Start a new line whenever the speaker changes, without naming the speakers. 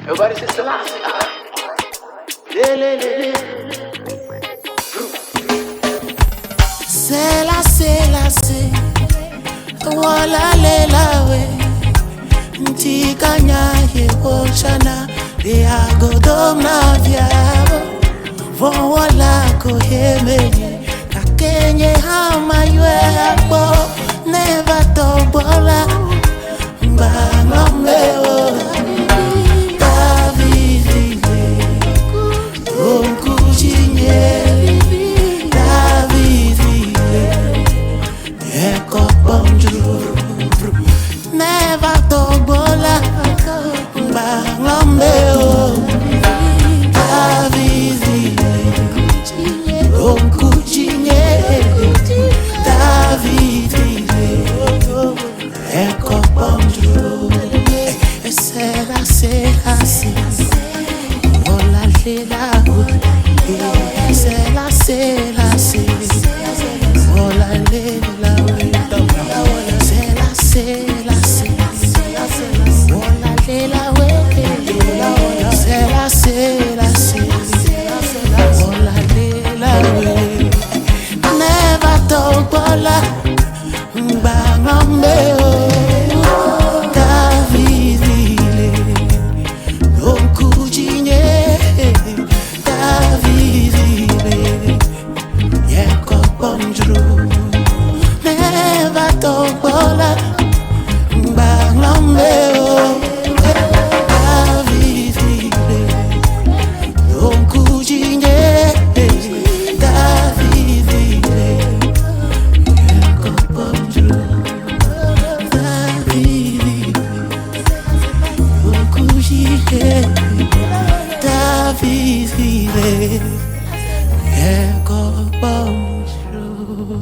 Everybody say Selassie. Le, le, le, le.
Selassie, wala lelawe, ntikanya yebochana, beagodom na vyabo, vola kohemeye, kakenye hama yuebo, never tobola, mbangomeo. Never tobola, bangameo, David, onkuchinye, David, eko bonjour, Selassie, ola lela, Selassie, ola lela, Selassie, ola lela we, Selassie, ola lela we. Never tobola, bangameo, David, onkujinye, David, yeko bonjour. Never tobola, bangameo, David, onkujinye, David, yeko bonjour. David, onkujinye, David, yeko bonjour.